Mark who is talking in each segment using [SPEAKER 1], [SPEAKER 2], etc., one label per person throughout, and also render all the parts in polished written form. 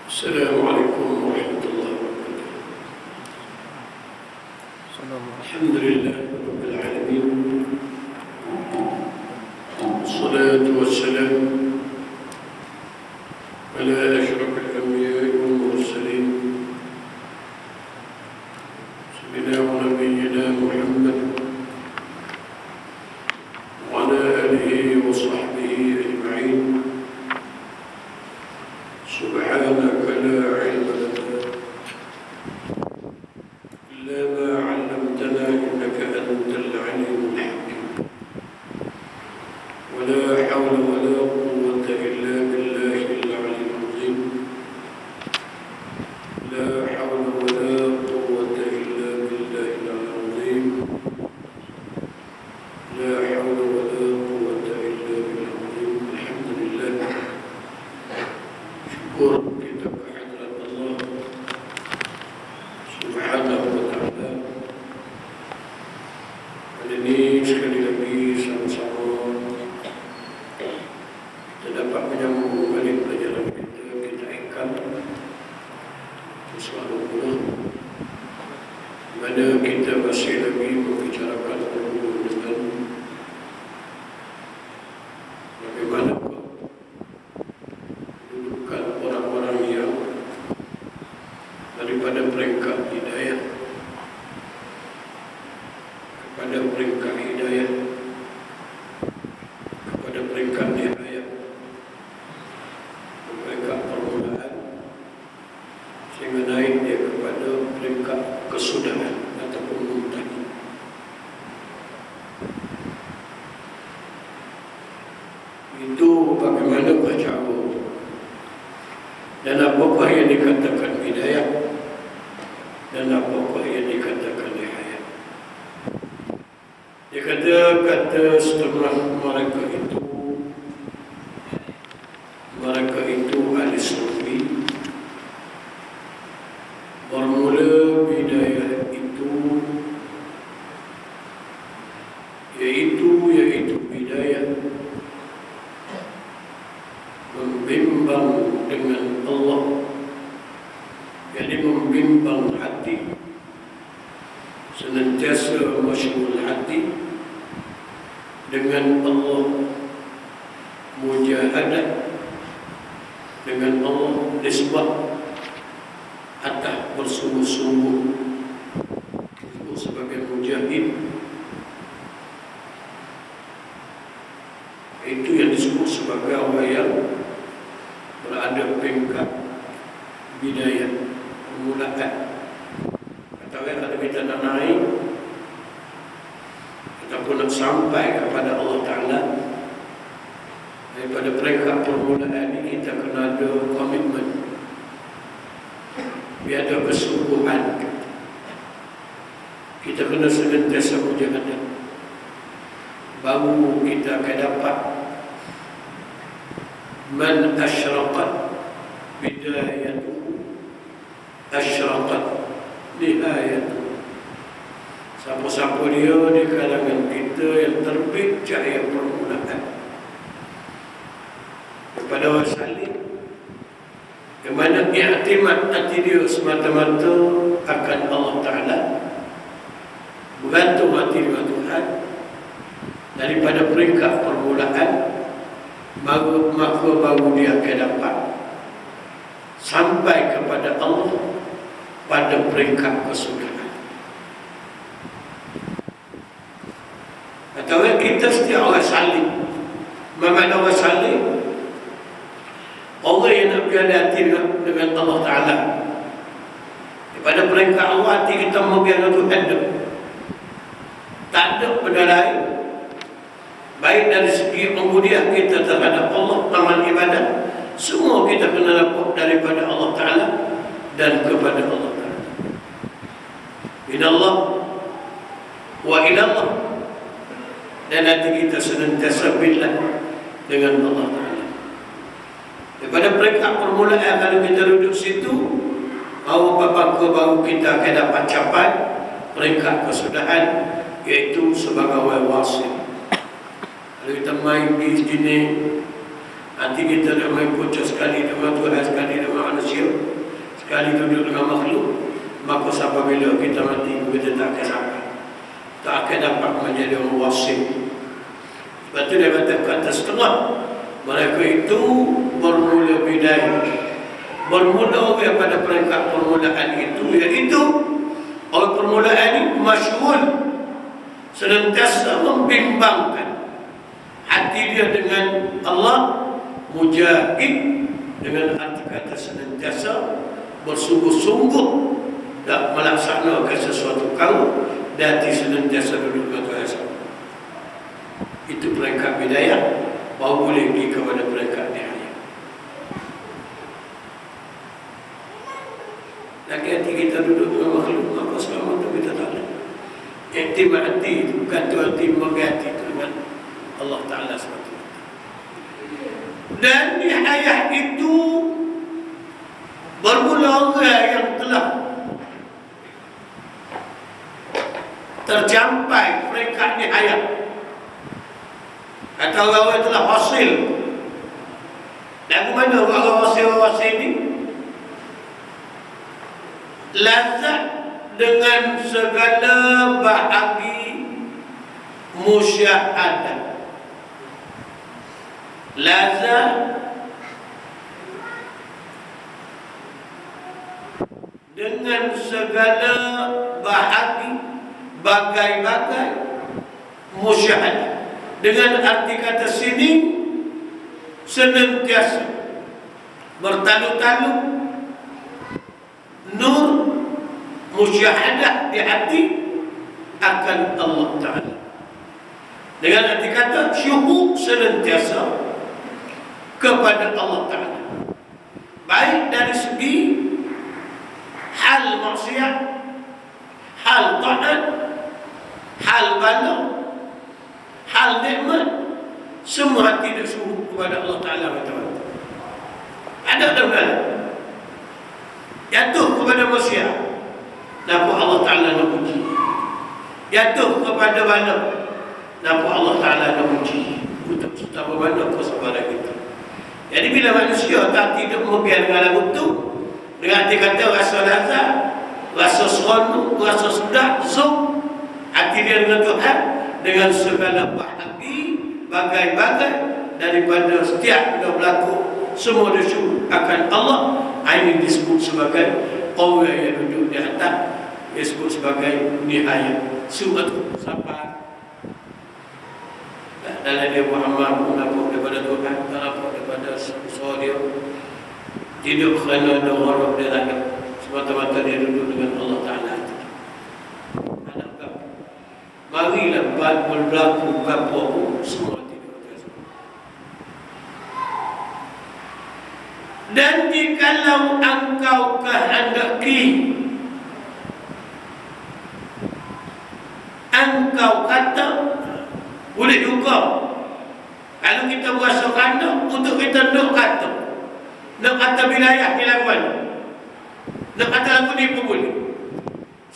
[SPEAKER 1] Assalamualaikum warahmatullahi wabarakatuh. Alhamdulillah rabbil alamin. Wassalatu wassalamu ala asyrafil anbiya'i wal mursalin sayyidina wa nabiyyina Muhammad wa ala alihi wa sahbihi ajma'in. Subhanaka la ilma lana illa ma 'allamtana innaka antal 'alimul hakim. Wa la hawla wa la quwwata illa billahil 'aliyyil 'azim. La hawla wa la quwwata illa billahil 'aliyyil 'azim. La hawla wa la quwwata illa billahil 'azim. Alhamdulillah. Syukur kita kehadirat Allah Subhanahu wa ta'ala. Hari ini sekali lagi sama-sama kita dapat menyambung balik pelajaran kita ikan selalu pulang, di mana kita masih lagi membicarakan tentang bagaimana kedudukan orang-orang yang daripada peringkat hidayah kepada peringkat hidayah kepada peringkat nihayah, peringkat permulaan, sehingga naik dia kepada peringkat kesudahan ataupun muntahi. Itu bagaimana jauh dan apakah yang dikatakan hidayah dan apakah yang dikatakan nihayah. Dia kata setengah mereka itu ahli sufi bermula hidayah itu yaitu hidayah membimbang dengan Allah, jadi membimbang hati, senantiasa masyghul hati dengan Allah, mujahadah dengan Allah, nisbah atau bersungguh-sungguh disebut sebagai mujahid. Itu yang disebut sebagai orang yang berada peringkat bidayah, permulaan. Katakan kalau kita nak naik ataupun nak sampai kepada Allah Ta'ala, daripada peringkat permulaan ini kita kena ada komitmen, biar ada kesungguhan. Kita kena senantiasa mujahadah, baru kita akan dapat man asyraqat bidayatuhu asyraqat nihayatuhu. Siapa-siapa dia di kalangan kita yang terbit cahaya permulaan kepada wasalin, ke mana i'timad hati dia semata-mata akan Allah Ta'ala, bergantung hati dengan Tuhan. Daripada peringkat permulaan, maka baru dia akan dapat sampai kepada Allah pada peringkat kesudahan. Atau kita setiap orang salih. Mana orang salih? Orang yang nak berada hati dengan Allah Ta'ala. Daripada peringkat Allah, hati kita mau biar Tuhan tu. Tak ada benda lain, baik dari segi pengudiah kita terhadap Allah, amal ibadah, semua kita kena dapat daripada Allah Ta'ala dan kepada Allah Ta'ala. Minallah wa ilallah. Dan hati kita senantiasa billah dengan Allah Ta'ala. Daripada peringkat permulaan, kalau kita duduk situ, baru kita akan dapat capai peringkat kesudahan, iaitu sebagai wasil. Kalau kita main di sini, nanti kita dah main pocok sekali dengan Tuhan, sekali dengan manusia, sekali duduk dengan makhluk, maka sampai bila kita mati kita tak akan sampai, tak akan dapat menjadi orang wasil. Sebab tu dia kata kata setengah mereka itu bermula bidayah, bermula pada peringkat permulaan itu, iaitu oleh permulaan ini masyhur, senantiasa membimbangkan hati dia dengan Allah, mujahid dengan arti kata senantiasa bersungguh-sungguh dan melaksanakan sesuatu kalau dan senantiasa duduk dengan Tuhan. Itu peringkat bidayah, baru boleh pergi kepada peringkat nihayah. Lagi hati kita duduk dengan makhluk, maka selama itu kita tak ada iktimad hati itu, gantung hati, menghati itu dengan Allah Ta'ala SWT. Dan nihayah itu bermula orang yang telah tercapai peringkat nihayah, atau orang telah hasil. Dan mana orang hasil ini? Lazat dengan segala bahagi musyahadah. Lazat dengan segala bahagi bagai-bagai musyahadah. Dengan arti kata sini senantiasa bertalu-talu nur musyahadah di hati akan Allah Ta'ala. Dengan arti kata syuhud senantiasa kepada Allah Ta'ala, baik dari segi hal maksiat, hal taat, hal bala, hal nikmat, semua hati dia syuhud kepada Allah Ta'ala. Ada dalam jatuh kepada maksiat, nampak Allah Ta'ala nak puji. Jatuh kepada bala, nampak Allah Ta'ala nak puji. Untuk kita berbanyak kepada kita. Jadi bila manusia tak tidak membiarkan dengan lagu tu, dengan arti kata rasa lazat, rasa seronok, rasa sedap, zuk hati dia dengan Tuhan, dengan segala bahagi bagai-bagai daripada setiap benda berlaku, semua disyukur akan Allah. Ini disebut sebagai orang yang duduk di atas, disebut sebagai nihayah. Suatu sabar dalam dia Muhammad mengaku daripada Tuhan, mengaku daripada usaha dia, tidak kerana ada orang dia lagi, semata-mata dia duduk dengan Allah Ta'ala. Marilah berlaku bapa semua tidak terasa. Dan jikalau engkau kehendaki, engkau kata boleh juga. Kalau kita berasa kata untuk kita nak kata wilayah dilakukan, nak kata lagu ni pun boleh.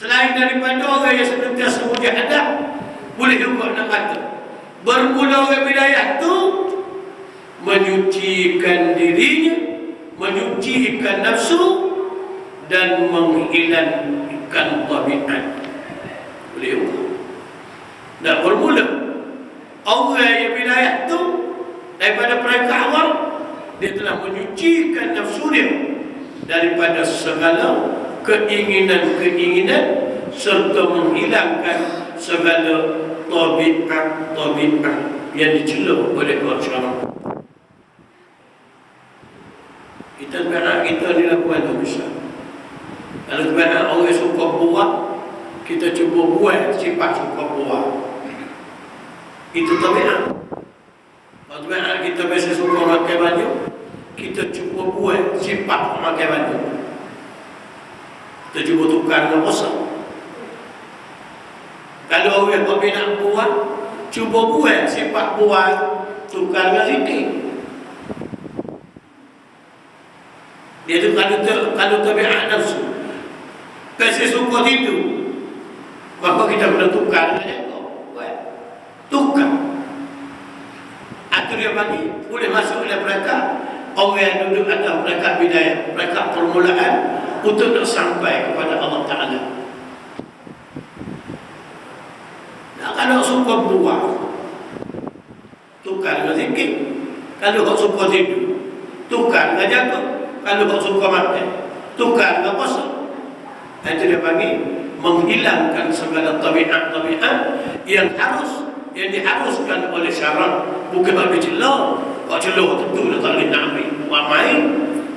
[SPEAKER 1] Selain daripada orang yang senantiasa mujahadah, boleh juga nak kata bermula orang wilayah tu menyucikan dirinya, menyucikan nafsu dan menghilangkan tabiat. Boleh juga. Nak bermula orang yang wilayah tu daripada peringkat awal, dia telah menyucikan nafsu dia daripada segala keinginan-keinginan serta menghilangkan segala tabiat yang dicela oleh orang syarak. Kita sebenarnya kita dilakukan tu bisa. Kalau sebenarnya orang suka buat, kita cuba buat sifat suka buat. Itu tabiat. Kalau sebenarnya kita biasa suka pakai baju, kita cuba buat sifat pakai baju. Kita cuba tukar dengan kosong. Kalau orang yang nak buat, cuba buat sifat buat, tukar dengan zikir. Dia tu kalau tabiat nafsu, kasi suka tidur, maka kita kena tukar dengan jaga. Tukar. Atau dia bagi, boleh masuk dalam mereka orang yang duduk atas peringkat bidayah, peringkat permulaan, untuk nak sampai kepada Allah Ta'ala. Nah, kalau suka buah, tukar dengan zikir. Kalau kau suka tidur, tukar dengan jaga. Kalau kau suka makan, tukar dengan puasa. Itu dia panggil menghilangkan segala tabiat-tabiat yang diharuskan oleh syarak. Bukan bagi celah. Kau celah tentu dah tak boleh nak ambil buat main.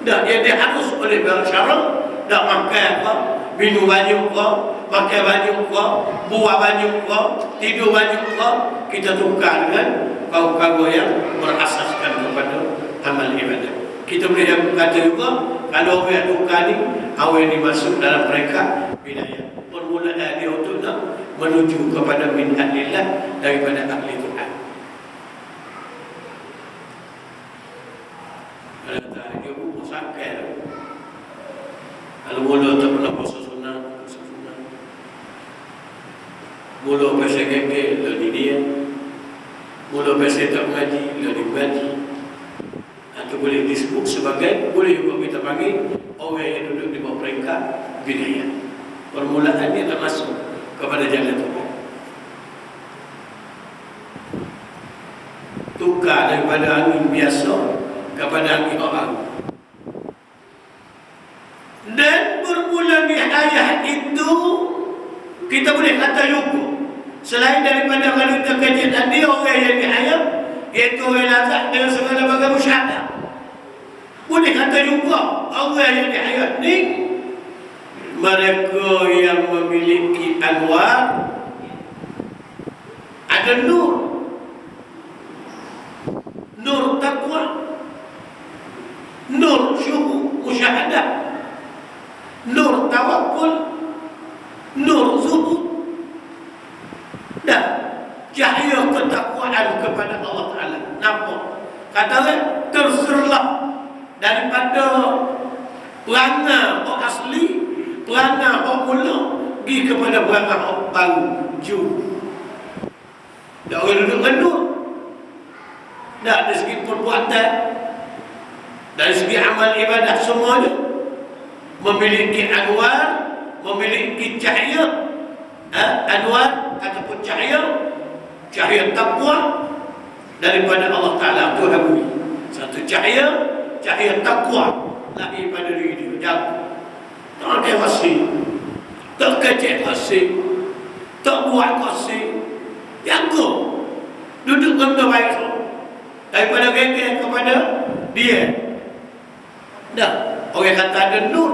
[SPEAKER 1] Dah, yang diharus oleh syarak. Dah makan apa, minum banyak apa, makan banyak apa, buah banyak apa, tidur banyak apa, kita tukar dengan kau-kau yang berasaskan kepada amal ibadah. Kita boleh kata juga, kalau orang tukar ni, orang yang dimasuk dalam mereka wilayah. Permulaan dia untuk nak menuju kepada min ahlillah daripada ahli Tuhan. Kalau tak, dia buku sakit. Kalau mula tak pernah puasa sunnah. Mula pasal gege, lalu dia. Mula pasal tak mengaji, lalu mengaji. Atau boleh disebut sebagai, boleh juga kita panggil orang yang duduk di bawah peringkat wilayah. Permulaan dia tak masuk kepada jalan Tuhan. Tukar daripada angin biasa kepada angin orang. Dan bermula nihayah itu kita boleh kata juga, selain daripada kalau kita kajian tadi, orang yang nihayah iaitu orang lazat dengan segala bagai musyahadah. Boleh kata juga orang yang nihayah ni mereka yang memiliki anwar, ada nur taqwa, nur syukur musyahadah, nur tawakkul, nur zuhud, dan cahaya ketakwaan kepada Allah Ta'ala. Nampak? Kata terserlah daripada perangai orang asli, perangai orang mula, pergi kepada perangai orang baru, jauh. Dan orang duduk dengan nur. Dan dari segi perbuatan, dari segi amal ibadah semuanya, memiliki anwar, memiliki cahaya, anwar ataupun cahaya taqwa daripada Allah Ta'ala. Tuhan beri satu cahaya taqwa lahir pada diri dia. Jaga, tak ada kasih, tak kecil kasih, tak buat kasih, jaga, duduk benda baik daripada geng kepada dia. Dah, orang kata ada nur,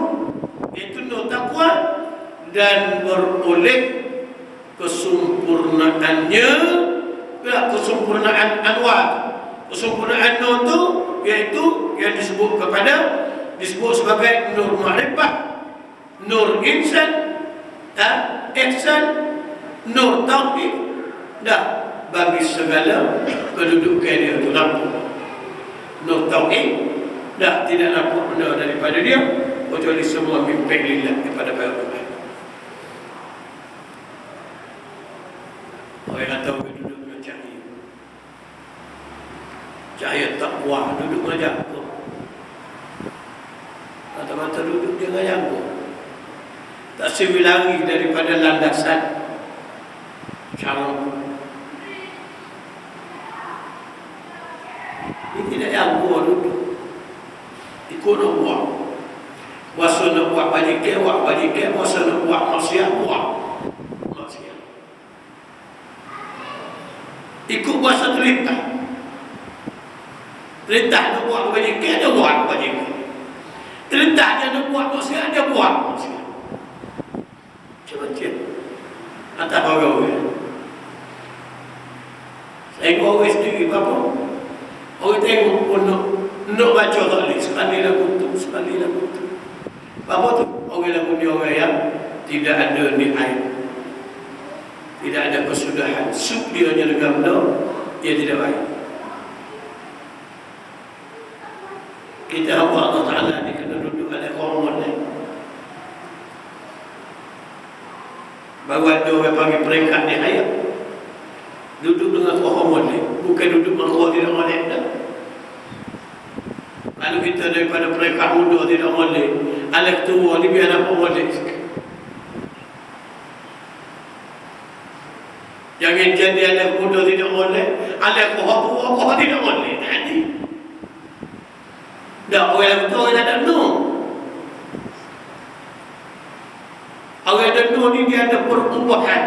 [SPEAKER 1] iaitu nur taqwa, dan beroleh kesempurnaannya, kesempurnaan anwar, kesempurnaan nur itu iaitu yang disebut sebagai nur ma'rifah, nur ihsan, nur tauhid. Dah, bagi segala kedudukan dia itu nampak. Nur tauhid, dah tidak nampak benda daripada dia kecuali semua mimpi lillah kepada Tuhan. Orang kata orang duduk dengan cahaya taqwa, duduk dengan jaga. Mata-mata duduk dengan jaga, tak siwi lari daripada landasan cara. Ini tidak jaga duduk, ikut nak buat. Puasa nak buat bajikan, puasa nak buat maksiat, buat maksiat. Ikut puasa terintah nak buat bajikan, dia buat bajikan. Terintah dia nak buat maksiat, dia buat maksiat. Macam-macam atas orang-orang. Saya tengok orang sendiri apa? Orang tengok pun nak baca tak boleh. Sekali lah kutuk. Apa tu? Orang lagu ni orang yang tidak ada nihayat, tidak ada kesudahan. Sub dia hanya dengan benda, dia tidak baik. Kita hamba Allah Ta'ala ni kena duduk oleh hormon ni. Baru ada orang panggil peringkat nihayat. Duduk dengan hormon ni, bukan duduk dengan Allah tidak molek dah. Kalau kita daripada mereka muda tidak boleh. Anak tua ni biar apa boleh. Jangan jadi anak muda tidak boleh, anak tua tidak boleh. Jadi, dah orang tua yang ada no. Orang ada no ni dia ada perubahan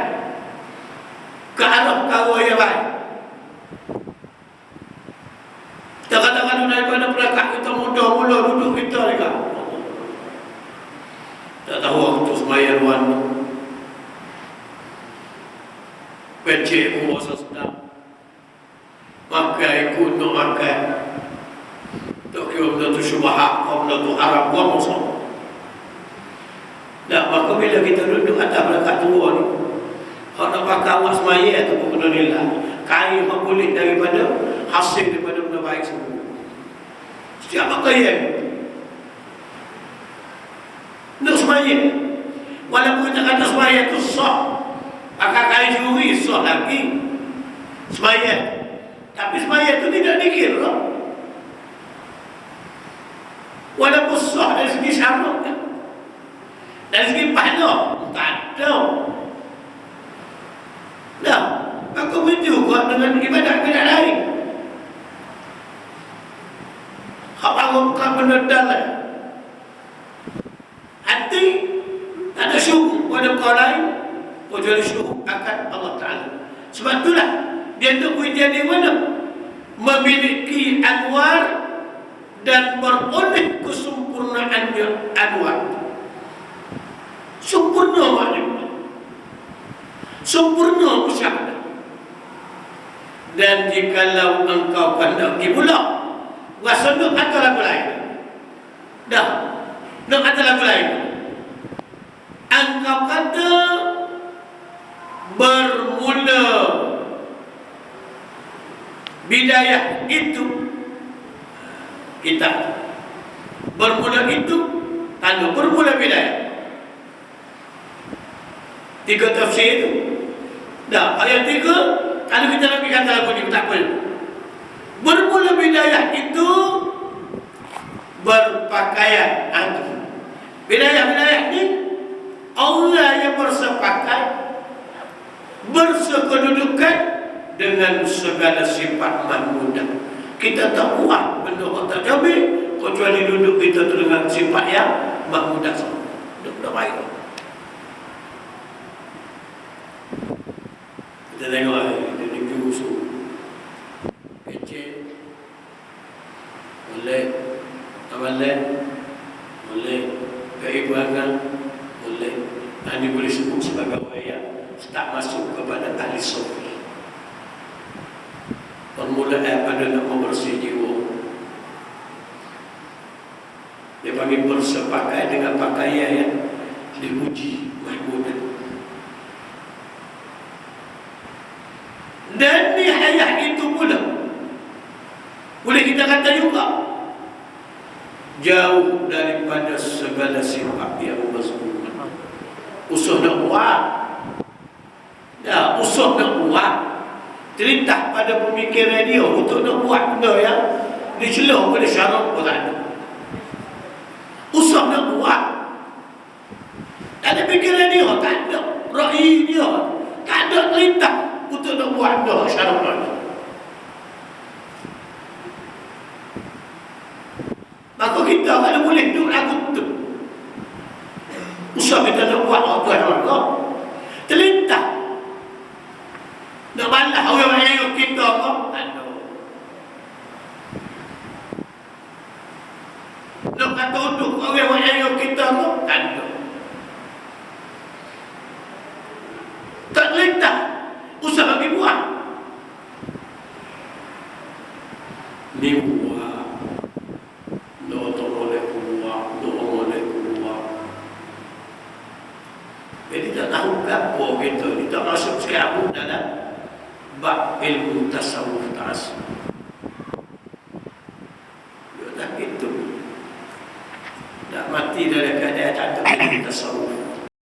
[SPEAKER 1] ke arah kau yang baik. Kadang-kadang daripada mereka kita muda mula duduk kita juga. Tak tahu waktu sembahyang warna. Becek puasa sedang. Makai ikut nak makan. Tak kira benda tu syubhat, benda tu haram, buang musuh. Tak, maka bila kita duduk atas belakang tua ni, kalau nak pakai awak semaya tu pun kena nilai. Kain yang boleh daripada hasil daripada benda baik semua. Setiap pakaian nak semaya, walaupun kita kata semaya tu sah, pakai kain juri sah lagi semaya, tapi semaya tu tidak dikira walaupun sah dari segi syarat, dari segi pahala tak ada. Nah, maka begitu juga dengan ibadat-ibadat lain. Hak bukan benda dalam hati, tak ada syukur pada kau lain, kecuali syukur akan Allah Ta'ala. Sebab itulah dia tu jadi mana? Memiliki anwar dan beroleh kesempurnaannya anwar. Sempurna maknanya, sempurna musyahadah. Dan jikalau engkau kehendaki pula rasa nak kata lagu lain, dah nak kata lagu lain, engkau kata bermula bidayah itu kita, bermula itu tanda bermula bidayah. Tiga tafsir itu. Dah, ayat 3 kalau kita nak kata lagu ni tak apa. Bermula bidayah itu berpakaian antum. Bidayah ni Allah yang bersepakat bersekedudukan dengan segala sifat mahmudah. Kita tak buat benda yang tak jambil kecuali duduk kita dengan sifat yang mahmudah saja. Dah baik. Kita tengok dia negeri musuh kecil boleh, amalan boleh, keibuangan boleh. Ini boleh sebut sebagai wayang tak masuk kepada ahli sufi. Permulaan pada nak membersih jiwa, dia panggil bersepakat dengan pakaian yang dipuji mahmudah. Dan nihayah itu pula boleh kita kata juga jauh daripada segala sifat yang mazmum. Usuh nak buat, ya, usuh nak buat, terintah pada pemikiran dia untuk nak buat benda yang dicelah oleh syarat pun tak ada. Usuh nak buat, tak ada pikiran dia, tak ada ra'i dia, tak ada terintah untuk nak buat benda syarat lagi. Maka kita kalau boleh duduk lagu tu, usah kita nak buat apa yang Allah terlintah nak balas orang yang kita apa? Nak kata duduk orang yang kita apa? Tak ada. Tak terlintah, usah bagi buat. Ni buat. Tak boleh buat, tak boleh buat. Jadi tak tahu apa kita ni, tak masuk sekarang dalam bab ilmu tasawuf ta'asub. Dia tak gitu. Tak mati dari